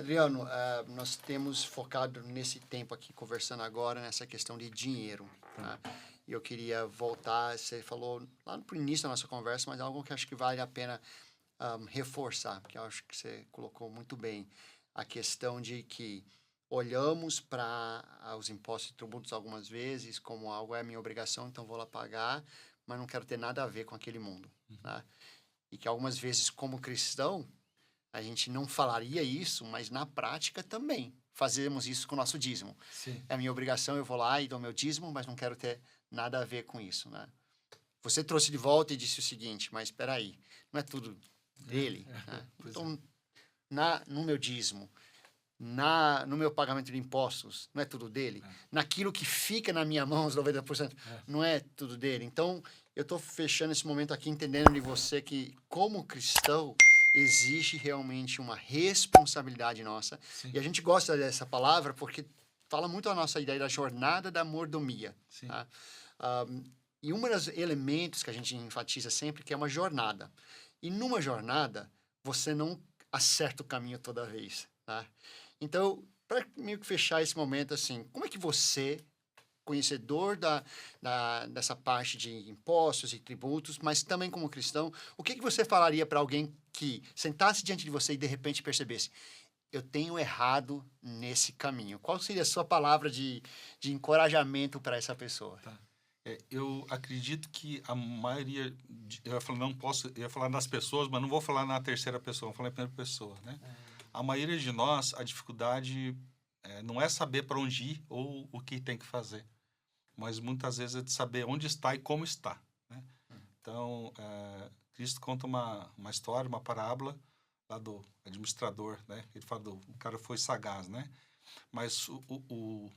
Adriano, nós temos focado nesse tempo aqui, conversando agora, nessa questão de dinheiro. Tá? E eu queria voltar, você falou lá no início da nossa conversa, mas algo que acho que vale a pena reforçar, porque eu acho que você colocou muito bem a questão de que olhamos para os impostos e tributos algumas vezes como algo é minha obrigação, então vou lá pagar, mas não quero ter nada a ver com aquele mundo. Tá? E que algumas vezes, como cristão, a gente não falaria isso, mas na prática também fazemos isso com o nosso dízimo. Sim. É minha obrigação, eu vou lá e dou meu dízimo, mas não quero ter nada a ver com isso, né? Você trouxe de volta e disse o seguinte, mas espera aí, não é tudo dele, né? Então, no meu dízimo, no meu pagamento de impostos, não é tudo dele? Naquilo que fica na minha mão, os 90%, não é tudo dele? Então, eu estou fechando esse momento aqui, entendendo de você que, como cristão, existe realmente uma responsabilidade nossa. Sim. E a gente gosta dessa palavra porque fala muito a nossa ideia da jornada da mordomia. Sim. Tá? E um dos elementos que a gente enfatiza sempre que é uma jornada. E numa jornada, você não acerta o caminho toda vez. Tá? Então, para meio que fechar esse momento, assim, como é que você, conhecedor dessa parte de impostos e tributos, mas também como cristão, o que você falaria para alguém que sentasse diante de você e de repente percebesse, eu tenho errado nesse caminho? Qual seria a sua palavra de encorajamento para essa pessoa? Tá. Eu acredito que a maioria, eu ia falar, eu ia falar das pessoas, mas não vou falar na terceira pessoa, vou falar em primeira pessoa, né? A maioria de nós, a dificuldade não é saber para onde ir ou o que tem que fazer, mas muitas vezes é de saber onde está e como está, né? Então, Cristo conta uma história, uma parábola lá do administrador, né? Ele fala o cara foi sagaz, né? Mas o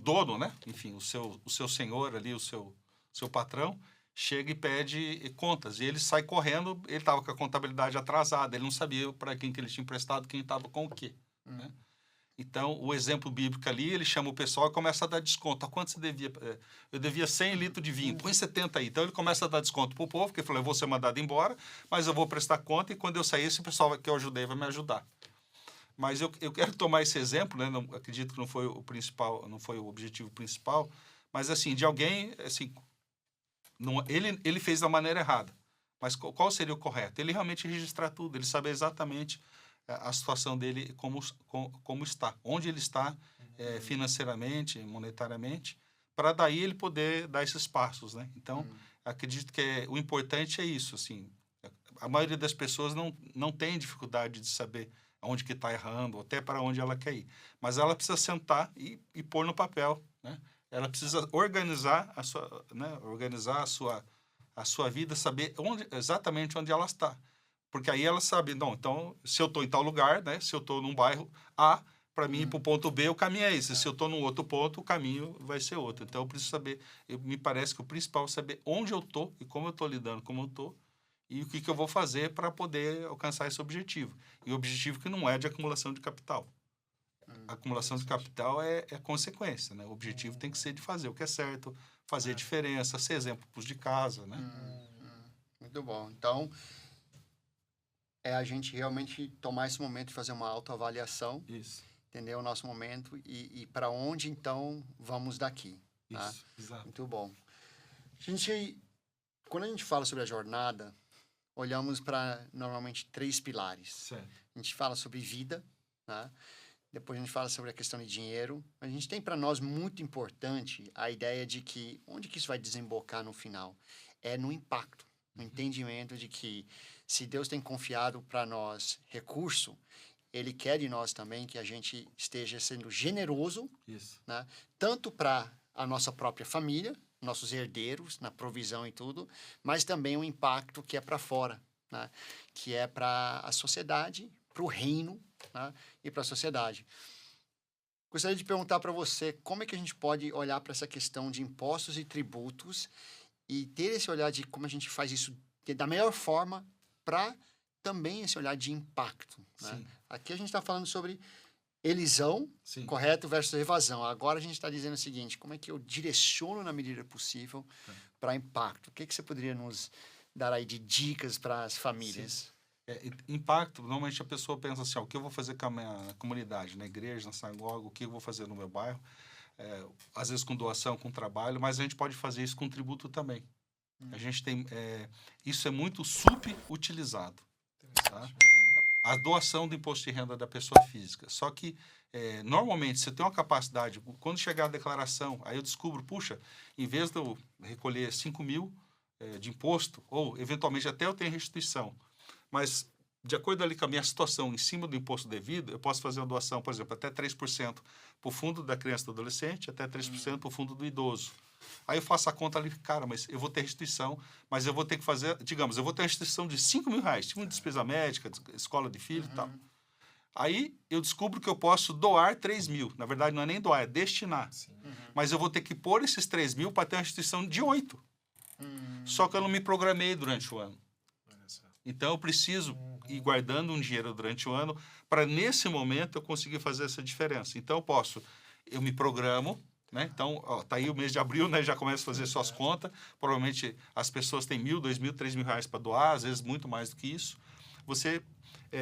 dono, né? Enfim, o seu senhor ali, o seu patrão, chega e pede contas. E ele sai correndo, ele estava com a contabilidade atrasada, ele não sabia para quem que ele tinha emprestado, quem estava com o quê. Né? Então, o exemplo bíblico ali, ele chama o pessoal e começa a dar desconto. A quanto você devia? Eu devia 100 litros de vinho, põe 70 aí. Então, ele começa a dar desconto para o povo, porque ele falou, eu vou ser mandado embora, mas eu vou prestar conta e quando eu sair, esse pessoal que eu ajudei vai me ajudar. Mas eu quero tomar esse exemplo, né? Não, acredito que não foi o principal, não foi o objetivo principal, mas assim, de alguém, assim, não, ele fez da maneira errada. Mas qual seria o correto? Ele realmente registrar tudo, ele saber exatamente a situação dele como está, onde ele está financeiramente, monetariamente, para daí ele poder dar esses passos, né? Então, acredito que o importante é isso, assim, a maioria das pessoas não tem dificuldade de saber onde que está errando, até para onde ela quer ir. Mas ela precisa sentar e pôr no papel, né? Ela precisa organizar a sua vida, saber exatamente onde ela está. Porque aí ela sabe, não, então, se eu estou em tal lugar, né? Se eu estou num bairro A, para mim ir para o ponto B, o caminho é esse. Se eu estou num outro ponto, o caminho vai ser outro. Então, eu preciso saber, me parece que o principal é saber onde eu estou e como eu estou lidando, como eu estou, e o que eu vou fazer para poder alcançar esse objetivo. E o objetivo que não é de acumulação de capital. A acumulação de capital é consequência, né? O objetivo tem que ser de fazer o que é certo, fazer diferença, ser exemplo para os de casa, né? Muito bom. Então, a gente realmente tomar esse momento de fazer uma autoavaliação, Isso. entender o nosso momento e para onde, então, vamos daqui. Tá? Isso, exato. Muito bom. Quando a gente fala sobre a jornada, olhamos para, normalmente, 3 pilares. Certo. A gente fala sobre vida, né? Depois a gente fala sobre a questão de dinheiro. A gente tem para nós muito importante a ideia de que onde que isso vai desembocar no final? É no impacto, no entendimento de que se Deus tem confiado para nós recurso, Ele quer de nós também que a gente esteja sendo generoso, Isso. né? Tanto para a nossa própria família, nossos herdeiros, na provisão e tudo, mas também um impacto que é para fora, né? Que é para a sociedade, para o reino, né? E para a sociedade. Gostaria de perguntar para você como é que a gente pode olhar para essa questão de impostos e tributos e ter esse olhar de como a gente faz isso da melhor forma para também esse olhar de impacto. Né? Sim. Aqui a gente está falando sobre elisão, Sim. correto, versus evasão. Agora a gente está dizendo o seguinte, como é que eu direciono na medida possível para impacto? O que você poderia nos dar aí de dicas para as famílias? Sim. Impacto, normalmente a pessoa pensa assim, o que eu vou fazer com a minha comunidade, na igreja, na sinagoga, o que eu vou fazer no meu bairro, às vezes com doação, com trabalho, mas a gente pode fazer isso com tributo também. A gente tem, isso é muito subutilizado, tá? A doação do imposto de renda da pessoa física. Só que, normalmente, se eu tenho uma capacidade, quando chegar a declaração, aí eu descubro, puxa, em vez de eu recolher 5 mil de imposto, ou eventualmente até eu tenho restituição, mas de acordo ali com a minha situação em cima do imposto devido, eu posso fazer uma doação, por exemplo, até 3% para o fundo da criança e do adolescente, até 3% para o fundo do idoso. Aí eu faço a conta ali, cara, mas eu vou ter restituição, mas eu vou ter que fazer, digamos, eu vou ter uma restituição de 5 mil reais, tipo despesa médica, escola de filho e tal. Aí eu descubro que eu posso doar 3 mil. Na verdade, não é nem doar, é destinar. Mas eu vou ter que pôr esses 3 mil para ter uma restituição de 8. Só que eu não me programei durante o ano. Então, eu preciso ir guardando um dinheiro durante o ano para, nesse momento, eu conseguir fazer essa diferença. Então, eu me programo, né? Então, tá aí o mês de abril, né? Já começa a fazer suas contas. Provavelmente, as pessoas têm 1.000, 2.000, 3.000 reais para doar, às vezes muito mais do que isso. Você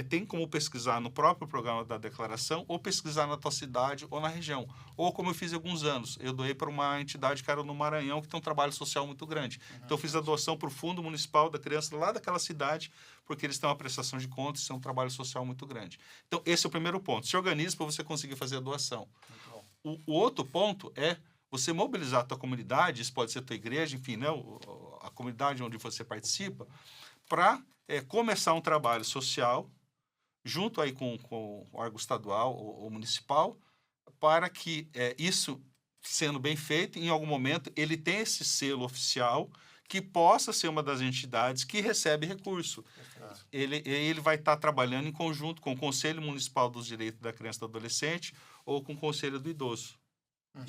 tem como pesquisar no próprio programa da declaração ou pesquisar na tua cidade ou na região. Ou, como eu fiz há alguns anos, eu doei para uma entidade que era no Maranhão, que tem um trabalho social muito grande. Então, eu fiz a doação para o Fundo Municipal da Criança lá daquela cidade, porque eles têm uma prestação de contas e é um trabalho social muito grande. Então, esse é o primeiro ponto. Se organize para você conseguir fazer a doação. O outro ponto é você mobilizar a tua comunidade, isso pode ser a tua igreja, enfim, né, a comunidade onde você participa, para começar um trabalho social, junto aí com o órgão estadual ou municipal, para que isso, sendo bem feito, em algum momento, ele tenha esse selo oficial que possa ser uma das entidades que recebe recurso. Ele vai estar trabalhando em conjunto com o Conselho Municipal dos Direitos da Criança e do Adolescente ou com o Conselho do Idoso.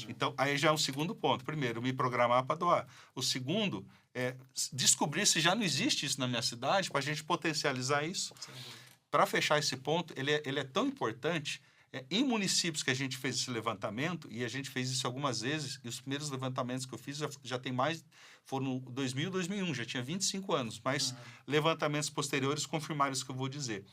Então, aí já é um segundo ponto. Primeiro, me programar para doar. O segundo é descobrir se já não existe isso na minha cidade, para a gente potencializar isso. Para fechar esse ponto, ele é tão importante. Em municípios que a gente fez esse levantamento, e a gente fez isso algumas vezes, e os primeiros levantamentos que eu fiz já tem mais, foram 2000 e 2001, já tinha 25 anos, mas levantamentos posteriores confirmaram isso que eu vou dizer.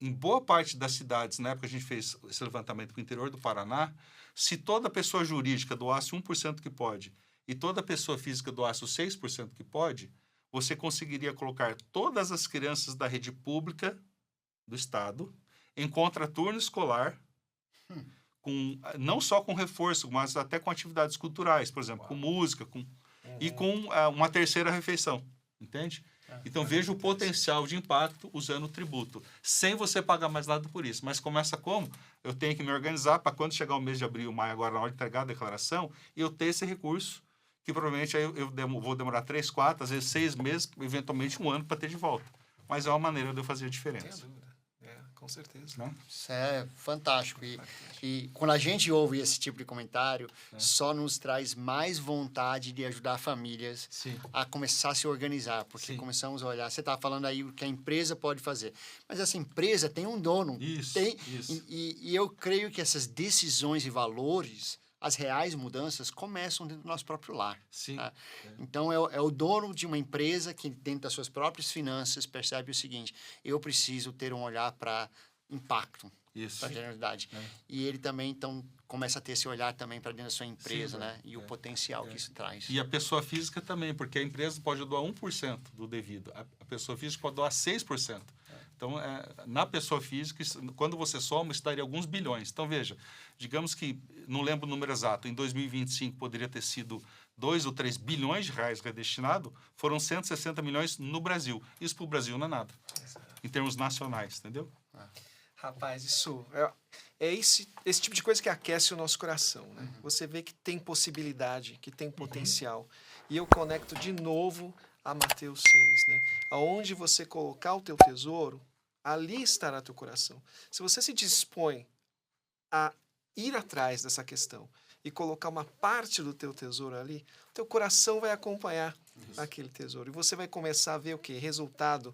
Em boa parte das cidades, na época que a gente fez esse levantamento para o interior do Paraná, se toda pessoa jurídica doasse 1% que pode e toda pessoa física doasse os 6% que pode, você conseguiria colocar todas as crianças da rede pública do Estado em contraturno escolar, não só com reforço, mas até com atividades culturais, por exemplo, com música, e com uma terceira refeição, entende? Então, veja o potencial de impacto usando o tributo, sem você pagar mais nada por isso. Mas começa como? Eu tenho que me organizar para quando chegar o mês de abril, maio, agora na hora de entregar a declaração, eu ter esse recurso, que provavelmente aí eu vou demorar 3, 4, às vezes 6 meses, eventualmente 1 ano para ter de volta. Mas é uma maneira de eu fazer a diferença. Sem dúvida. Com certeza. Não? Isso é fantástico. E quando a gente ouve esse tipo de comentário, só nos traz mais vontade de ajudar famílias a começar a se organizar. Porque começamos a olhar, você está falando aí o que a empresa pode fazer. Mas essa empresa tem um dono. Isso. E eu creio que essas decisões e valores, as reais mudanças, começam dentro do nosso próprio lar. Tá? Então, é o dono de uma empresa que, dentro das suas próprias finanças, percebe o seguinte: eu preciso ter um olhar para impacto, para generalidade. E ele também, então, começa a ter esse olhar também para dentro da sua empresa, né? E o potencial que isso traz. E a pessoa física também, porque a empresa pode doar 1% do devido. A pessoa física pode doar 6%. Então, na pessoa física, quando você soma, isso daria alguns bilhões. Então, veja, digamos que, não lembro o número exato, em 2025 poderia ter sido 2 ou 3 bilhões de reais redestinado, foram 160 milhões no Brasil. Isso para o Brasil não é nada, em termos nacionais, entendeu? Rapaz, isso é esse tipo de coisa que aquece o nosso coração, né? Você vê que tem possibilidade, que tem potencial. E eu conecto de novo a Mateus 6, né? Aonde você colocar o teu tesouro, ali estará teu coração. Se você se dispõe a ir atrás dessa questão e colocar uma parte do teu tesouro ali, teu coração vai acompanhar aquele tesouro. E você vai começar a ver o quê? Resultado,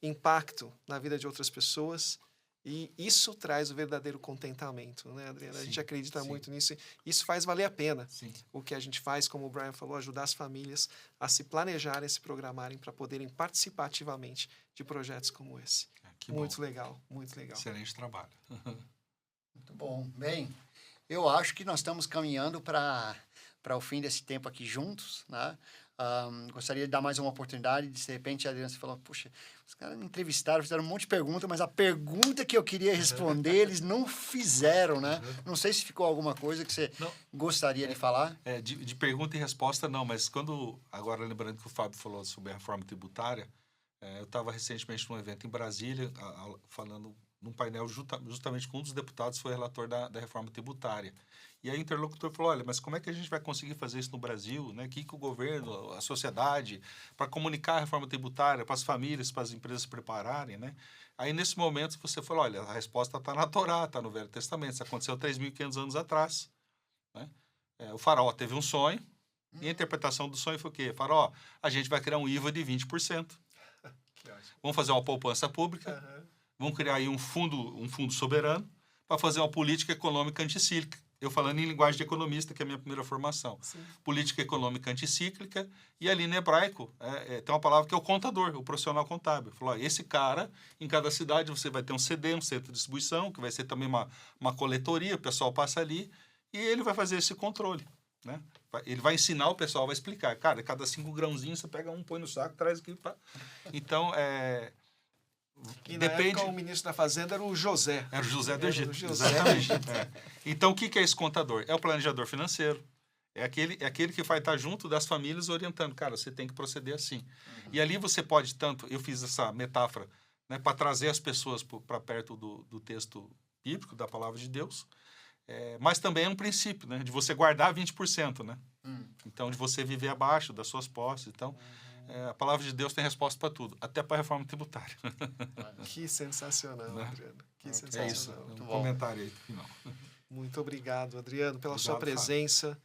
impacto na vida de outras pessoas E isso traz o verdadeiro contentamento, né, Adriano? A Sim, gente acredita sim. muito nisso. Isso faz valer a pena. Sim. O que a gente faz, como o Brian falou, ajudar as famílias a se planejarem, se programarem para poderem participar ativamente de projetos como esse. Que Muito bom. legal, muito legal. Excelente trabalho. Muito bom. Bem, eu acho que nós estamos caminhando para o fim desse tempo aqui juntos, né? Gostaria de dar mais uma oportunidade. De repente, a Adriana falou, puxa, os caras me entrevistaram, fizeram um monte de perguntas, mas a pergunta que eu queria responder, eles não fizeram, né? Não sei se ficou alguma coisa que você gostaria de falar. De pergunta e resposta, não, mas agora lembrando que o Fábio falou sobre a reforma tributária, eu estava recentemente num evento em Brasília, falando num painel justamente com um dos deputados, foi relator da reforma tributária. E aí o interlocutor falou, olha, mas como é que a gente vai conseguir fazer isso no Brasil? Né? Que o governo, a sociedade, para comunicar a reforma tributária para as famílias, para as empresas se prepararem, né? Aí, nesse momento, você falou, olha, a resposta está na Torá, está no Velho Testamento, isso aconteceu 3.500 anos atrás. Né? O faraó teve um sonho, e a interpretação do sonho foi o quê? Faraó, a gente vai criar um IVA de 20%. Vamos fazer uma poupança pública, vamos criar aí um fundo soberano para fazer uma política econômica anticíclica. Eu falando em linguagem de economista, que é a minha primeira formação. Sim. Política econômica anticíclica. E ali no hebraico tem uma palavra que é o contador, o profissional contábil. Falou, esse cara, em cada cidade você vai ter um CD, um centro de distribuição, que vai ser também uma coletoria, o pessoal passa ali, e ele vai fazer esse controle. Né? Ele vai ensinar, o pessoal vai explicar. Cara, cada 5 grãozinhos você pega um, põe no saco, traz aqui. Então, E na época, o ministro da Fazenda era o José. Era o José do Egito. José. Exatamente. Então, o que é esse contador? É o planejador financeiro. É aquele que vai estar junto das famílias orientando. Cara, você tem que proceder assim. E ali você pode tanto... Eu fiz essa metáfora, né, para trazer as pessoas para perto do texto bíblico, da palavra de Deus. Mas também é um princípio, né, de você guardar 20%. Né? Então, de você viver abaixo das suas posses. Então... a palavra de Deus tem resposta para tudo, até para a reforma tributária. Que sensacional, Adriano. Que sensacional. É isso, um comentário aí final. Muito obrigado, Adriano, pela sua Fábio. presença.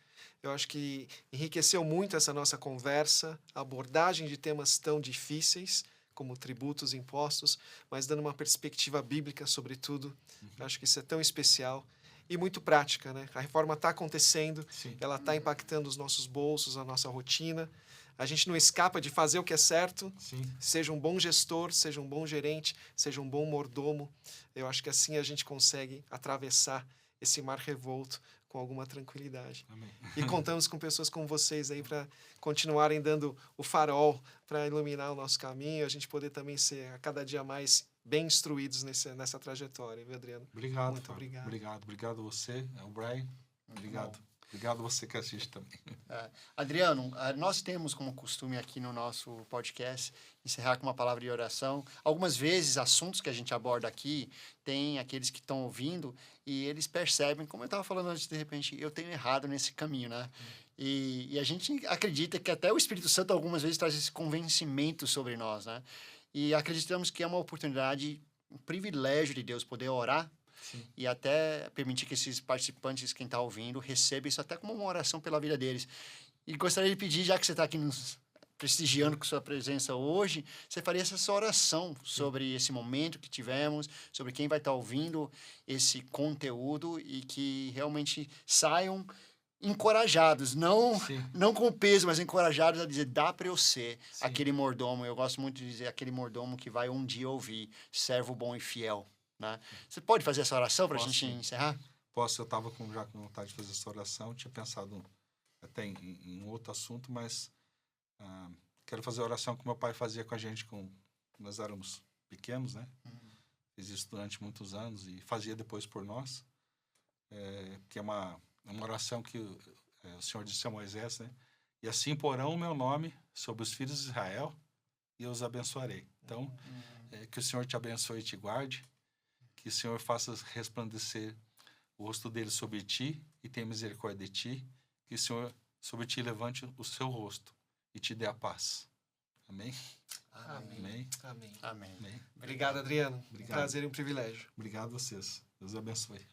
Eu acho que enriqueceu muito essa nossa conversa, a abordagem de temas tão difíceis, como tributos, impostos, mas dando uma perspectiva bíblica sobre tudo. Eu acho que isso é tão especial. E muito prática, né? A reforma está acontecendo, Sim. Ela está impactando os nossos bolsos, a nossa rotina. A gente não escapa de fazer o que é certo. Sim. Seja um bom gestor, seja um bom gerente, seja um bom mordomo. Eu acho que assim a gente consegue atravessar esse mar revolto com alguma tranquilidade. Amém. E contamos com pessoas como vocês aí para continuarem dando o farol para iluminar o nosso caminho, a gente poder também ser a cada dia mais bem instruídos nessa trajetória, viu, Adriano? Obrigado, Muito Fábio. obrigado. Obrigado a você, o Brian. Obrigado. Obrigado a você que assiste também. Adriano, nós temos como costume aqui no nosso podcast encerrar com uma palavra de oração. Algumas vezes, assuntos que a gente aborda aqui, tem aqueles que estão ouvindo e eles percebem, como eu estava falando antes, de repente, eu tenho errado nesse caminho, né? E a gente acredita que até o Espírito Santo algumas vezes traz esse convencimento sobre nós, né? E acreditamos que é uma oportunidade, um privilégio de Deus poder orar. Sim. E até permitir que esses participantes, quem está ouvindo, recebam isso até como uma oração pela vida deles. E gostaria de pedir, já que você está aqui nos prestigiando com sua presença hoje, você faria essa oração sobre esse momento que tivemos, sobre quem vai estar ouvindo esse conteúdo e que realmente saiam encorajados, não com peso, mas encorajados a dizer, dá para eu ser aquele mordomo. Eu gosto muito de dizer aquele mordomo que vai um dia ouvir, servo bom e fiel. Né? Você pode fazer essa oração para a gente encerrar? Posso, eu estava já com vontade de fazer essa oração, tinha pensado até em outro assunto, mas quero fazer a oração que meu pai fazia com a gente quando nós éramos pequenos, né? Fiz isso durante muitos anos e fazia depois por nós, que é uma oração que o Senhor disse a Moisés, né? E assim porão o meu nome sobre os filhos de Israel e eu os abençoarei. Então, que o Senhor te abençoe e te guarde, que o Senhor faça resplandecer o rosto dele sobre ti e tenha misericórdia de ti, que o Senhor sobre ti levante o seu rosto e te dê a paz. Amém? Amém. Amém. Obrigado, Adriano. Obrigado. Prazer e um privilégio. Obrigado a vocês. Deus abençoe.